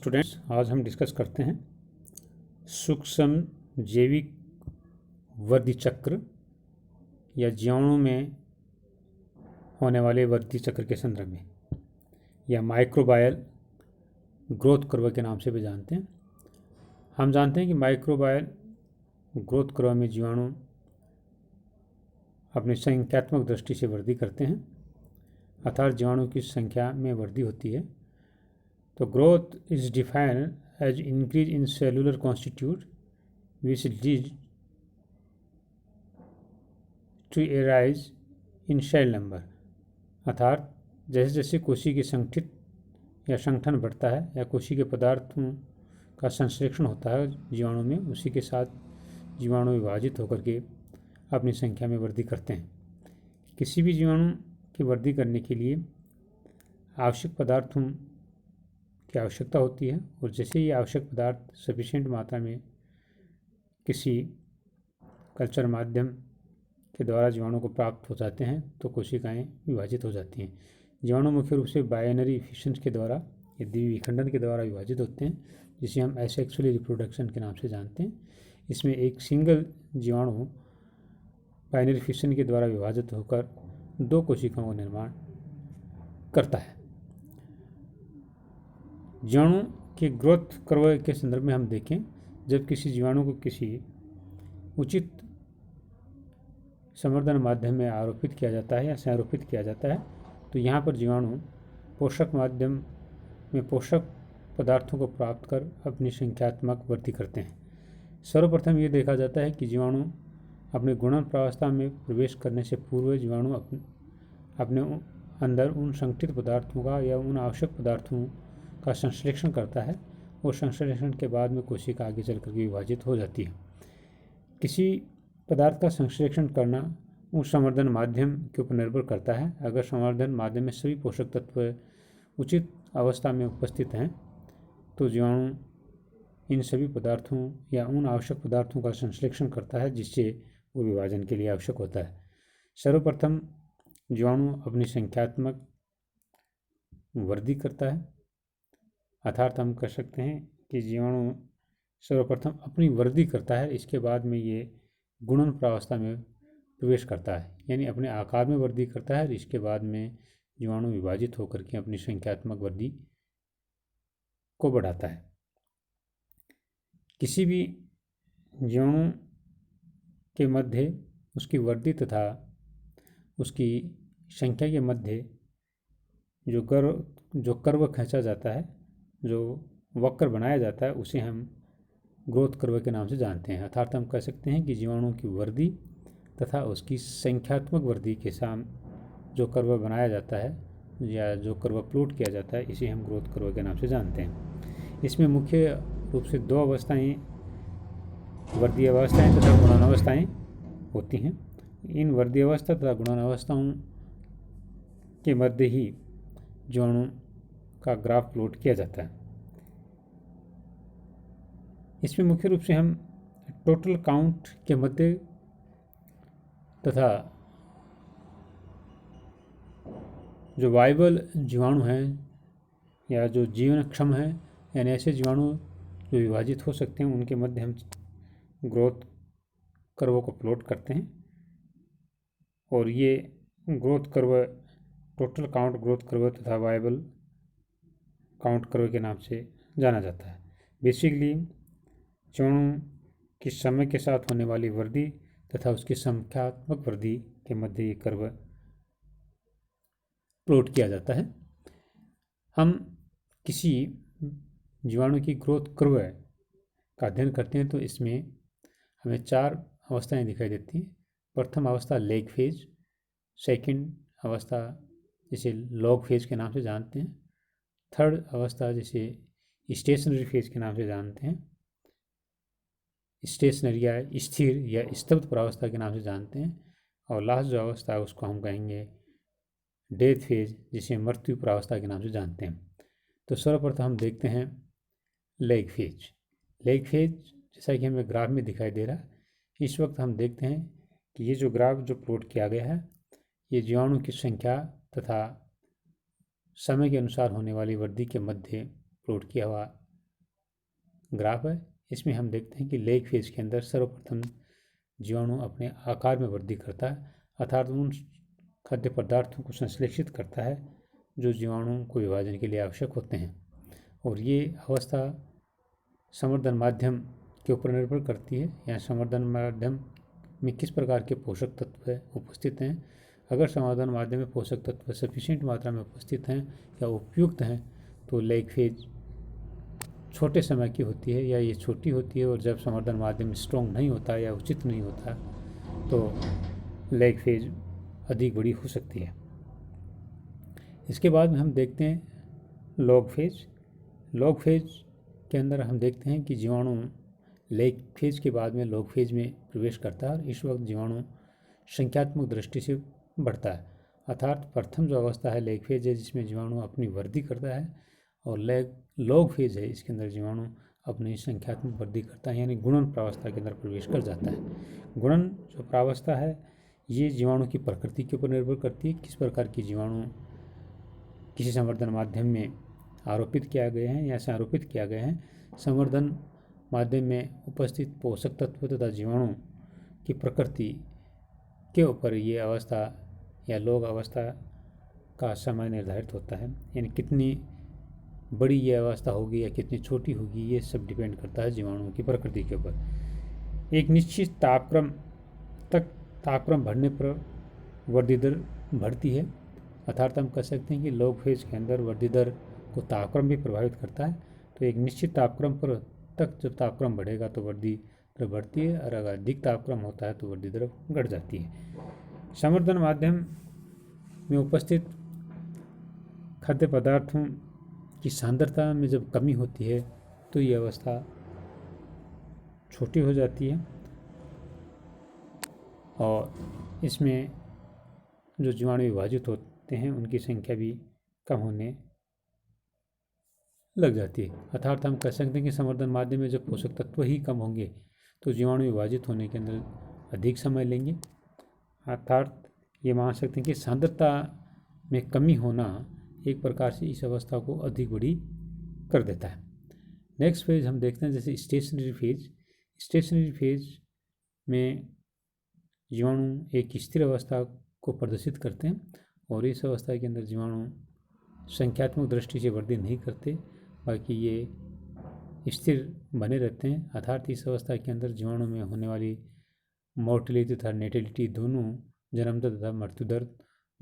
Students, आज हम discuss करते हैं सूक्ष्म जैविक वृद्धि चक्र या जीवाणु में होने वाले वृद्धि चक्र के संदर्भ में, या माइक्रोबायल ग्रोथ कर्व के नाम से भी जानते हैं। हम जानते हैं कि माइक्रोबायल ग्रोथ कर्व में जीवाणु अपनी संख्यात्मक दृष्टि से वृद्धि करते हैं, अर्थात जीवाणु की संख्या में वृद्धि होती है। तो growth is defined as increase in cellular constitute which lead to a rise in cell number, अर्थात जैसे जैसे कोशिका की संगठित या संगठन बढ़ता है या कोशिका के पदार्थों का संश्लेषण होता है जीवाणु में, उसी के साथ जीवाणु विभाजित होकर के अपनी संख्या में वृद्धि करते हैं। किसी भी जीवाणु की वृद्धि करने के लिए आवश्यक पदार्थों की आवश्यकता होती है, और जैसे ही आवश्यक पदार्थ सफिशिएंट मात्रा में किसी कल्चर माध्यम के द्वारा जीवाणु को प्राप्त हो जाते हैं तो कोशिकाएं विभाजित हो जाती हैं। जीवाणु मुख्य रूप से बाइनरी फिशन के द्वारा या द्विविखंडन के द्वारा विभाजित होते हैं, जिसे हम एसेक्सुअल रिप्रोडक्शन के नाम से जानते हैं। इसमें एक सिंगल जीवाणु बाइनरी फिशन के द्वारा विभाजित होकर दो कोशिकाओं का निर्माण करता है। जीवाणु के ग्रोथ कर्व के संदर्भ में हम देखें, जब किसी जीवाणु को किसी उचित संवर्धन माध्यम में आरोपित किया जाता है या संरोपित किया जाता है, तो यहाँ पर जीवाणु पोषक माध्यम में पोषक पदार्थों को प्राप्त कर अपनी संख्यात्मक वृद्धि करते हैं। सर्वप्रथम ये देखा जाता है कि जीवाणु अपने गुणन प्रावस्था में प्रवेश करने से पूर्व जीवाणु अपने अंदर उन संगठित पदार्थों का या उन आवश्यक पदार्थों का संश्लेषण करता है, और संश्लेषण के बाद में कोशिका आगे चल कर के विभाजित हो जाती है। किसी पदार्थ का संश्लेषण करना उस संवर्धन माध्यम के ऊपर निर्भर करता है। अगर संवर्धन माध्यम में सभी पोषक तत्व उचित अवस्था में उपस्थित हैं तो जीवाणु इन सभी पदार्थों या उन आवश्यक पदार्थों का संश्लेषण करता है जिससे वो विभाजन के लिए आवश्यक होता है। सर्वप्रथम जीवाणु अपनी संख्यात्मक वृद्धि करता है, अर्थात हम कह सकते हैं कि जीवाणु सर्वप्रथम अपनी वृद्धि करता है, इसके बाद में ये गुणन प्रावस्था में प्रवेश करता है, यानी अपने आकार में वृद्धि करता है। इसके बाद में जीवाणु विभाजित होकर के अपनी संख्यात्मक वृद्धि को बढ़ाता है। किसी भी जीवाणु के मध्य उसकी वृद्धि तथा उसकी संख्या के मध्य जो कर्व खींचा जाता है, जो वक्र बनाया जाता है, उसे हम ग्रोथ कर्व के नाम से जानते हैं। अर्थात हम कह सकते हैं कि जीवाणु की वृद्धि तथा उसकी संख्यात्मक वृद्धि के साथ जो कर्व बनाया जाता है या जो कर्व प्लॉट किया जाता है, इसे हम ग्रोथ कर्व के नाम से जानते हैं। इसमें मुख्य रूप से दो अवस्थाएं, वृद्धि अवस्थाएं तथा गुणन अवस्थाएं होती हैं। इन वृद्धि अवस्था तथा गुणन अवस्थाओं के मध्य ही जीवाणु का ग्राफ प्लॉट किया जाता है। इसमें मुख्य रूप से हम टोटल काउंट के मध्य तथा जो वाइबल जीवाणु हैं या जो जीवनक्षम हैं, यानी ऐसे जीवाणु जो विभाजित हो सकते हैं, उनके मध्य हम ग्रोथ कर्व को प्लॉट करते हैं। और ये growth curve total count growth curve तथा वाइबल काउंट कर्व के नाम से जाना जाता है। बेसिकली जीवाणु की समय के साथ होने वाली वृद्धि तथा उसकी संख्यात्मक वृद्धि के मध्य ये कर्व प्लॉट किया जाता है। हम किसी जीवाणु की ग्रोथ कर्व का अध्ययन करते हैं तो इसमें हमें चार अवस्थाएं दिखाई देती हैं। प्रथम अवस्था लेग फेज, सेकंड अवस्था जिसे लॉग फेज के नाम से जानते हैं, थर्ड अवस्था जिसे स्टेशनरी फेज के नाम से जानते हैं, स्टेशनरी या स्थिर या स्तब्ध प्रावस्था के नाम से जानते हैं, और लास्ट जो अवस्था है उसको हम कहेंगे डेथ फेज, जिसे मृत्यु प्रावस्था के नाम से जानते हैं। तो सर्वप्रथम हम देखते हैं लेग फेज। लेग फेज जैसा कि हमें ग्राफ में दिखाई दे रहा है, इस वक्त हम देखते हैं कि ये जो ग्राफ जो प्लॉट किया गया है, ये जीवाणु की संख्या तथा समय के अनुसार होने वाली वृद्धि के मध्य प्लॉट किया हुआ ग्राफ है। इसमें हम देखते हैं कि लेग फेज के अंदर सर्वप्रथम जीवाणु अपने आकार में वृद्धि करता है, अर्थात उन खाद्य पदार्थों को संश्लेषित करता है जो जीवाणु को विभाजन के लिए आवश्यक होते हैं। और ये अवस्था संवर्धन माध्यम के ऊपर निर्भर करती है, या संवर्धन माध्यम में किस प्रकार के पोषक तत्व उपस्थित हैं। अगर संवर्धन माध्यम में पोषक तत्व सफिशिएंट मात्रा में उपस्थित हैं या उपयुक्त हैं तो लेग फेज छोटे समय की होती है या ये छोटी होती है। और जब संवर्धन माध्यम स्ट्रॉन्ग नहीं होता या उचित नहीं होता तो लेग फेज अधिक बड़ी हो सकती है। इसके बाद में हम देखते हैं लॉग फेज। लॉग फेज के अंदर हम देखते हैं कि जीवाणु लेग फेज के बाद में लॉग फेज में प्रवेश करता है और इस वक्त जीवाणु संख्यात्मक दृष्टि से बढ़ता है, अर्थात प्रथम जो अवस्था है लेग फेज है जिसमें जीवाणु अपनी वृद्धि करता है, और लॉग फेज है इसके अंदर जीवाणु अपनी संख्यात्मक वृद्धि करता है, यानी गुणन प्रावस्था के अंदर प्रवेश कर जाता है। गुणन जो प्रावस्था है ये जीवाणु की प्रकृति के ऊपर निर्भर करती है, किस प्रकार की जीवाणु किसी संवर्धन माध्यम में आरोपित किया गए हैं या संरोपित किया गए हैं। संवर्धन माध्यम में उपस्थित पोषक तत्व तथा जीवाणु की प्रकृति के ऊपर ये अवस्था या लॉग अवस्था का समय निर्धारित होता है, यानी कितनी बड़ी ये अवस्था होगी या कितनी छोटी होगी ये सब डिपेंड करता है जीवाणुओं की प्रकृति के ऊपर। एक निश्चित तापक्रम तक तापक्रम बढ़ने पर वृद्धि दर बढ़ती है, अर्थात हम कह सकते हैं कि लॉग फेज के अंदर वृद्धि दर को तापक्रम भी प्रभावित करता है। तो एक निश्चित तापक्रम पर तक जब तापक्रम बढ़ेगा तो वृद्धि दर बढ़ती है, और अगर अधिक तापक्रम होता है तो वृद्धि दर घट जाती है। संवर्धन माध्यम में उपस्थित खाद्य पदार्थों की सांद्रता में जब कमी होती है तो ये अवस्था छोटी हो जाती है और इसमें जो जीवाणु विभाजित होते हैं उनकी संख्या भी कम होने लग जाती है। अर्थात हम कह सकते हैं कि संवर्धन माध्यम में जब पोषक तत्व ही कम होंगे तो जीवाणु विभाजित होने के अंदर अधिक समय लेंगे, अर्थात ये मान सकते हैं कि सांद्रता में कमी होना एक प्रकार से इस अवस्था को अधिक बड़ी कर देता है। नेक्स्ट फेज हम देखते हैं जैसे स्टेशनरी फेज। स्टेशनरी फेज में जीवाणु एक स्थिर अवस्था को प्रदर्शित करते हैं और इस अवस्था के अंदर जीवाणु संख्यात्मक दृष्टि से वृद्धि नहीं करते, बाकी ये स्थिर बने रहते हैं। अर्थात इस अवस्था के अंदर जीवाणु में होने वाली मोर्टेलिटी तथा नेटिलिटी दोनों, जन्म दर तथा मृत्यु दर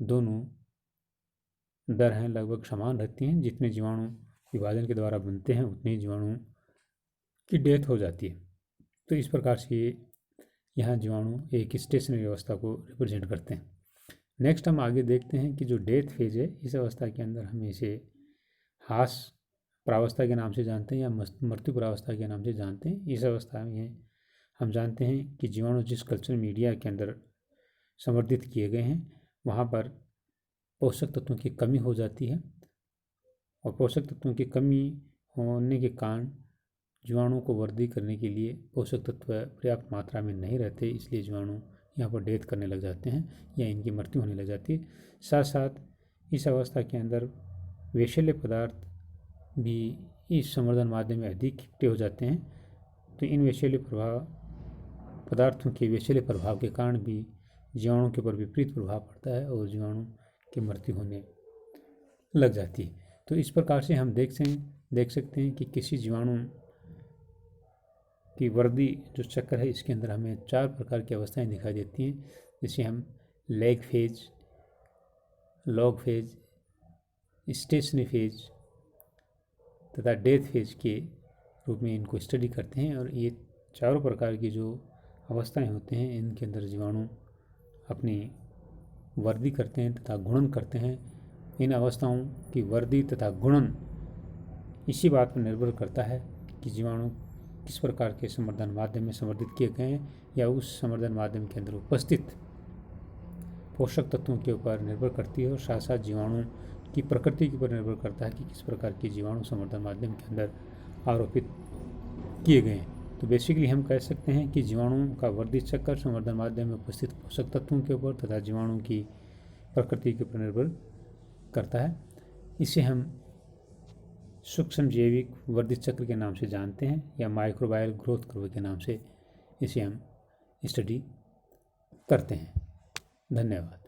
दोनों दर हैं लगभग समान रहती हैं। जितने जीवाणु विभाजन के द्वारा बनते हैं उतने जीवाणु की डेथ हो जाती है। तो इस प्रकार से यहाँ जीवाणु एक स्टेशनरी अवस्था को रिप्रेजेंट करते हैं। नेक्स्ट हम आगे देखते हैं कि जो डेथ फेज है इस अवस्था के अंदर हम इसे हास प्रावस्था के नाम से जानते हैं या मृत्यु प्रावस्था के नाम से जानते हैं। इस अवस्था में हम जानते हैं कि जीवाणु जिस कल्चर मीडिया के अंदर संवर्धित किए गए हैं वहाँ पर पोषक तत्वों की कमी हो जाती है, और पोषक तत्वों की कमी होने के कारण जीवाणु को वृद्धि करने के लिए पोषक तत्व पर्याप्त मात्रा में नहीं रहते, इसलिए जीवाणु यहाँ पर डेथ करने लग जाते हैं या इनकी मृत्यु होने लग जाती है। साथ साथ इस अवस्था के अंदर विषैले पदार्थ भी इस संवर्धन माध्यम में अधिक इकट्ठे हो जाते हैं, तो इन विषैले पदार्थों के विषैले प्रभाव के कारण भी जीवाणु के ऊपर विपरीत प्रभाव पड़ता है और जीवाणु की मृत्यु होने लग जाती है। तो इस प्रकार से हम देख सकते हैं कि किसी जीवाणु की वृद्धि जो चक्र है इसके अंदर हमें 4 प्रकार की अवस्थाएं दिखाई देती हैं, जिसे हम lag phase, log phase, stationary phase तथा डेथ फेज के रूप में इनको स्टडी करते हैं। और ये चारों प्रकार की जो अवस्थाएं होते हैं इनके अंदर जीवाणु अपनी वृद्धि करते हैं तथा गुणन करते हैं। इन अवस्थाओं की वृद्धि तथा गुणन इसी बात पर निर्भर करता है कि जीवाणु किस प्रकार के संवर्धन माध्यम में संवर्धित किए गए हैं या उस संवर्धन माध्यम के अंदर उपस्थित पोषक तत्वों के ऊपर निर्भर करती है, और साथ साथ जीवाणु की प्रकृति के ऊपर निर्भर करता है कि किस प्रकार के जीवाणु संवर्धन माध्यम के अंदर आरोपित किए गए हैं। तो बेसिकली हम कह सकते हैं कि जीवाणु का वृद्धि चक्कर संवर्धन माध्यम में उपस्थित पोषक तत्वों के ऊपर तथा जीवाणु की प्रकृति के ऊपर निर्भर करता है। इसे हम सूक्ष्म जैविक वर्धित चक्र के नाम से जानते हैं या माइक्रोबायल ग्रोथ कर्व के नाम से इसे हम स्टडी करते हैं। धन्यवाद।